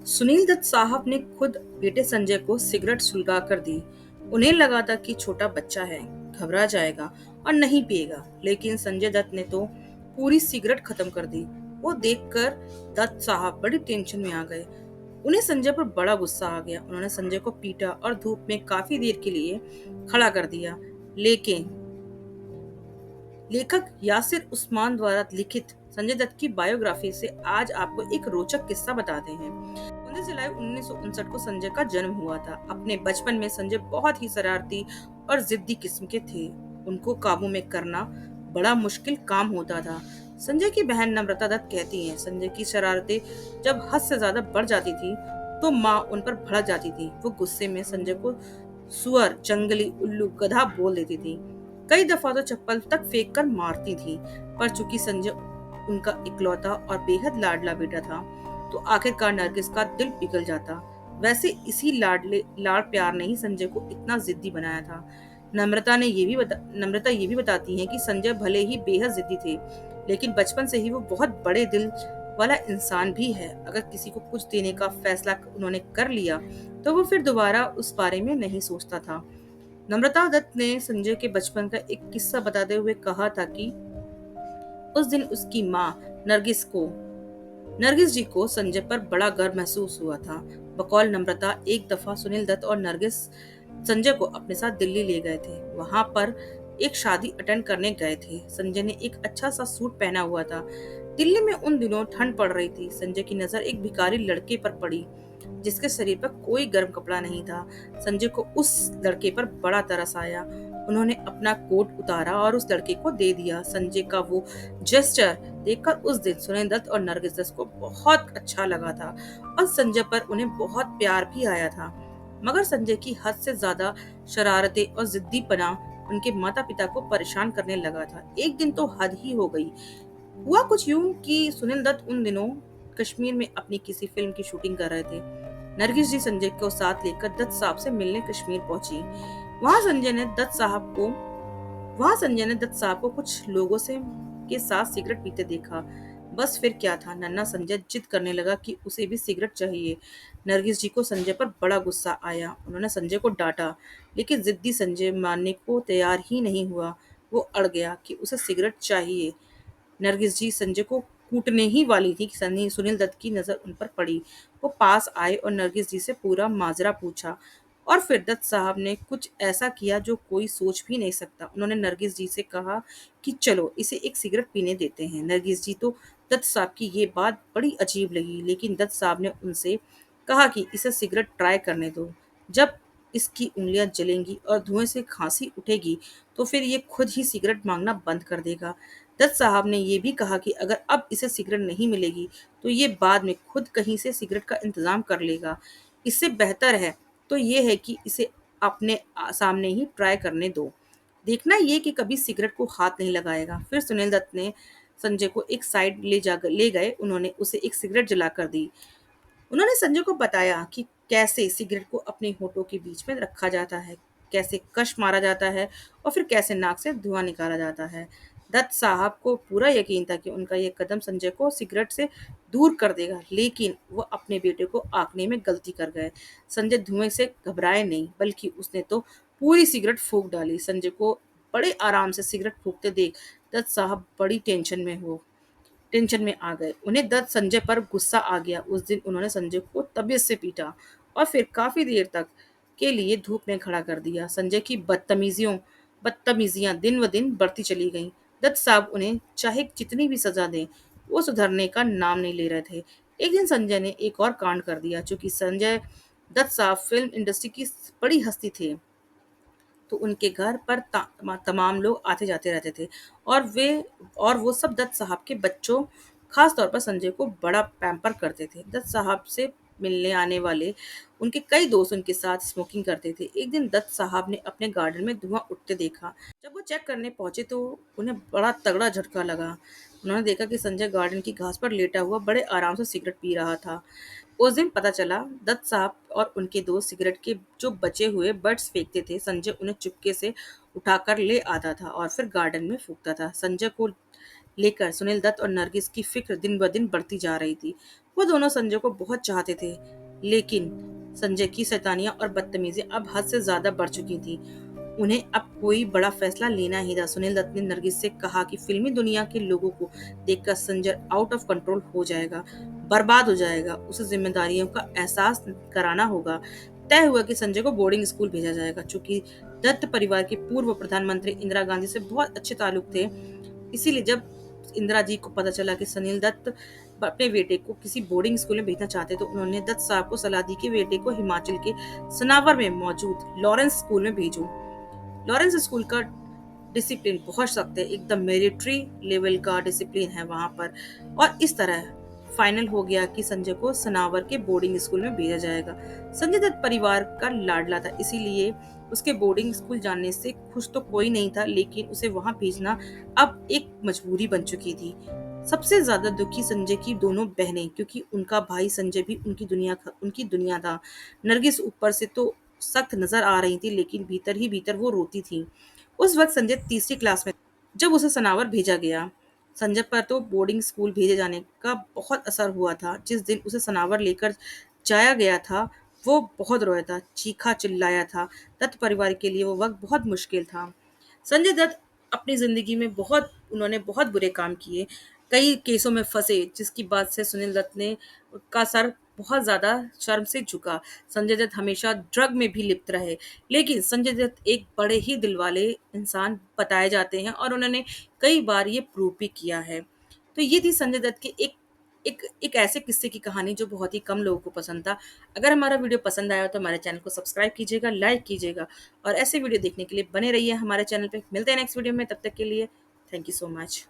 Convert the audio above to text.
सुनील दत्त साहब ने खुद बेटे संजय को सिगरेट सुलगा कर दी। उन्हें लगा था कि छोटा बच्चा है, घबरा जाएगा और नहीं पिएगा, लेकिन संजय दत्त ने तो पूरी सिगरेट खत्म कर दी। वो देखकर दत्त साहब बड़ी टेंशन में आ गए। उन्हें संजय पर बड़ा गुस्सा आ गया। उन्होंने संजय को पीटा और धूप में काफी देर के लिए खड़ा कर दिया। लेकिन लेखक यासिर उस्मान द्वारा लिखित संजय दत्त की बायोग्राफी से आज आपको एक रोचक किस्सा बताते हैं। 19 जुलाई 1959 को संजय का जन्म हुआ था। अपने बचपन में संजय बहुत ही शरारती और जिद्दी किस्म के थे। उनको काबू में करना बड़ा मुश्किल काम होता था। संजय की बहन नम्रता दत्त कहती हैं, संजय की शरारतें जब हद से ज्यादा बढ़ जाती थी तो माँ उन पर भड़क जाती थी। वो गुस्से में संजय को सुअर, जंगली, उल्लू, गधा बोल देती थी। कई दफा तो चप्पल तक फेंक कर मारती थी। पर चूंकि संजय उनका इकलौता और बेहद लाडला बेटा था, तो आखिरकार नरगिस का दिल पिघल जाता। वैसे इसी लाड़ प्यार ने ही संजय को इतना जिद्दी बनाया था। नम्रता ये भी बताती हैं कि संजय भले ही बेहद जिद्दी थे, लेकिन बचपन से ही वो बहुत बड़े दिल वाला इंसान भी है। अगर किसी को कुछ देने का फैसला उन्होंने कर लिया, तो वो फिर दोबारा उस बारे में नहीं सोचता था। नम्रता दत्त ने संजय के बचपन का एक किस्सा बताते हुए कहा था कि उस दिन उसकी माँ नरगिस जी को संजय पर बड़ा गर्व महसूस हुआ था। बकौल नम्रता एक दफा सुनील दत्त और नरगिस संजय को अपने साथ दिल्ली ले गए थे। वहां पर एक शादी अटेंड करने गए थे। संजय ने एक अच्छा सा सूट पहना हुआ था। दिल्ली में उन दिनों ठंड पड़ रही थी। संजय की नजर एक भिखारी लड़के पर पड़ी, जिसके शरीर पर कोई गर्म कपड़ा नहीं था। संजय को उस लड़के पर बड़ा तरस आया। उन्होंने अपना कोट उतारा और उस लड़के को दे दिया। संजय का वो जेस्चर देखकर उस दिन सुनील दत्त और नरगिस दत्त को बहुत अच्छा लगा था और संजय पर उन्हें बहुत प्यार भी आया था। मगर संजय की हद से ज्यादा शरारतें और जिद्दीपना उनके माता पिता को परेशान करने लगा था। एक दिन तो हद ही हो गई। हुआ कुछ यूं कि सुनील दत्त उन दिनों कश्मीर में अपनी किसी फिल्म की शूटिंग कर रहे थे। नरगिस जी संजय को साथ लेकर दत्त साहब से मिलने कश्मीर पहुंची। वहां संजय ने दत्त साहब को वहां संजय ने दत्त साहब को कुछ लोगों से के साथ सिगरेट पीते देखा। बस फिर क्या था, नन्हा संजय जिद करने लगा कि उसे भी सिगरेट चाहिए। नरगिस जी को संजय पर बड़ा गुस्सा आया। उन्होंने संजय को डांटा, लेकिन जिद्दी संजय मानने को तैयार ही नहीं हुआ। वो अड़ गया कि उसे सिगरेट चाहिए। नरगिस जी संजय को कूटने ही वाली थी कि सनी सुनील दत्त की नजर उन पर पड़ी। वो पास आए और नरगिस जी से पूरा माजरा पूछा और फिर दत्त साहब ने कुछ ऐसा किया जो कोई सोच भी नहीं सकता। उन्होंने नरगिस जी से कहा कि चलो इसे एक सिगरेट पीने देते हैं। नरगिस जी तो दत्त साहब की ये बात बड़ी अजीब लगी, लेकिन दत्त साहब ने उनसे कहा कि इसे सिगरेट ट्राई करने दो। जब इसकी उंगलियां जलेंगी और धुएं से खांसी उठेगी, तो फिर ये खुद ही सिगरेट मांगना बंद कर देगा। दत्त साहब ने ये भी कहा कि अगर अब इसे सिगरेट नहीं मिलेगी, तो ये बाद में खुद कहीं से सिगरेट का इंतजाम कर लेगा। इससे बेहतर है तो ये है कि इसे अपने सामने ही ट्राई करने दो। देखना ये कि कभी सिगरेट को हाथ नहीं लगाएगा। फिर सुनील दत्त ने संजय को एक साइड ले गए। उन्होंने उसे एक सिगरेट जलाकर दी। उन्होंने संजय को बताया कि कैसे सिगरेट को अपने होठों के बीच में रखा जाता है, कैसे कश मारा जाता है और फिर कैसे नाक से धुआं निकाला जाता है। दत्त साहब को पूरा यकीन था कि उनका यह कदम संजय को सिगरेट से दूर कर देगा, लेकिन वो अपने बेटे को आंकने में गलती कर गए। संजय धुएं से घबराए नहीं, बल्कि उसने तो पूरी सिगरेट फूंक डाली। संजय को बड़े आराम से सिगरेट फूंकते देख दत्त साहब बड़ी टेंशन में आ गए। उन्हें दत्त संजय पर गुस्सा आ गया। उस दिन उन्होंने संजय को तबीयत से पीटा और फिर काफी देर तक के लिए धूप में खड़ा कर दिया। संजय की बदतमीजियां दिन व दिन बढ़ती चली गईं। दत्त साहब उन्हें चाहे जितनी भी सजा दें, वो सुधरने का नाम नहीं ले रहे थे। एक दिन संजय ने एक और कांड कर दिया। चूंकि संजय दत्त साहब फिल्म इंडस्ट्री की बड़ी हस्ती थे, तो उनके घर पर तमाम लोग आते जाते रहते थे और वो सब दत्त साहब के बच्चों, खास तौर पर संजय को बड़ा पैम्पर करते थे। दत्त साहब से मिलने आने वाले उनके कई दोस्त उनके साथ स्मोकिंग करते थे। एक दिन दत्त साहब ने अपने गार्डन में धुआं उठते देखा। जब वो चेक करने पहुंचे तो उन्हें बड़ा तगड़ा झटका लगा। उन्होंने देखा कि संजय गार्डन की घास पर लेटा हुआ बड़े आराम से सिगरेट पी रहा था। उस दिन पता चला दत्त साहब और उनके दोस्त सिगरेट के जो बचे हुए बट्स फेंकते थे। संजय उन्हें चुपके से उठाकर ले आता था और फिर गार्डन में फूंकता था। संजय को लेकर सुनील दत्त और नरगिस की फिक्र दिन ब दिन बढ़ती जा रही थी। वो दोनों संजय को बहुत चाहते थे, लेकिन संजय की शैतानियां और बदतमीजी अब हद से ज्यादा बढ़ चुकी थी। उन्हें अब कोई बड़ा फैसला लेना ही था। सुनील दत्त ने नरगिस से कहा कि फिल्मी दुनिया के लोगों को देखकर संजय आउट ऑफ कंट्रोल हो जाएगा, बर्बाद हो जाएगा। उसे जिम्मेदारियों का एहसास कराना होगा। तय हुआ कि संजय को बोर्डिंग स्कूल भेजा जाएगा। चूंकि दत्त परिवार के पूर्व प्रधानमंत्री इंदिरा गांधी से बहुत अच्छे ताल्लुक थे, इसीलिए जब इंदिरा जी को पता चला कि सुनील दत्त अपने बेटे को किसी बोर्डिंग स्कूल में भेजना चाहते, तो उन्होंने दत्त साहब को सलाह दी कि बेटे को हिमाचल के सनावर में मौजूद लॉरेंस स्कूल में भेजो। लॉरेंस स्कूल का डिसिप्लिन बहुत सख्त है, एकदम मिलिट्री लेवल का डिसिप्लिन है वहां पर। और इस तरह फाइनल हो गया कि संजय को सनावर के बोर्डिंग स्कूल में भेजा जाएगा। संजय दत्त परिवार का लाडला था, इसीलिए उसके बोर्डिंग स्कूल जाने से खुश तो कोई नहीं था, लेकिन उसे वहां भेजना अब एक मजबूरी बन चुकी थी। सबसे ज्यादा दुखी संजय की दोनों बहनें, क्योंकि उनका भाई संजय भी उनकी दुनिया था। नरगिस ऊपर से तो सख्त नजर आ रही थी, लेकिन भीतर ही भीतर वो रोती थी। उस वक्त संजय तीसरी क्लास में, जब उसे सनावर भेजा गया। संजय पर तो बोर्डिंग स्कूल भेजे जाने का बहुत असर हुआ था। जिस दिन उसे सनावर लेकर जाया गया था, वो बहुत रोया था, चीखा चिल्लाया था। दत्त परिवार के लिए वो वक्त बहुत मुश्किल था। संजय दत्त अपनी जिंदगी में उन्होंने बहुत बुरे काम किए, कई केसों में फंसे, जिसकी बात से सुनील दत्त ने का सर बहुत ज्यादा शर्म से झुका। संजय दत्त हमेशा ड्रग में भी लिप्त रहे, लेकिन संजय दत्त एक बड़े ही दिल वाले इंसान बताए जाते हैं, और उन्होंने कई बार ये प्रूव भी किया है। तो ये थी संजय दत्त की एक एक एक ऐसे किस्से की कहानी जो बहुत ही कम लोगों को पसंद था। अगर हमारा वीडियो पसंद आया तो हमारे चैनल को सब्सक्राइब कीजिएगा, लाइक कीजिएगा, और ऐसे वीडियो देखने के लिए बने रहिए हमारे चैनल पे। मिलते हैं नेक्स्ट वीडियो में, तब तक के लिए थैंक यू सो मच।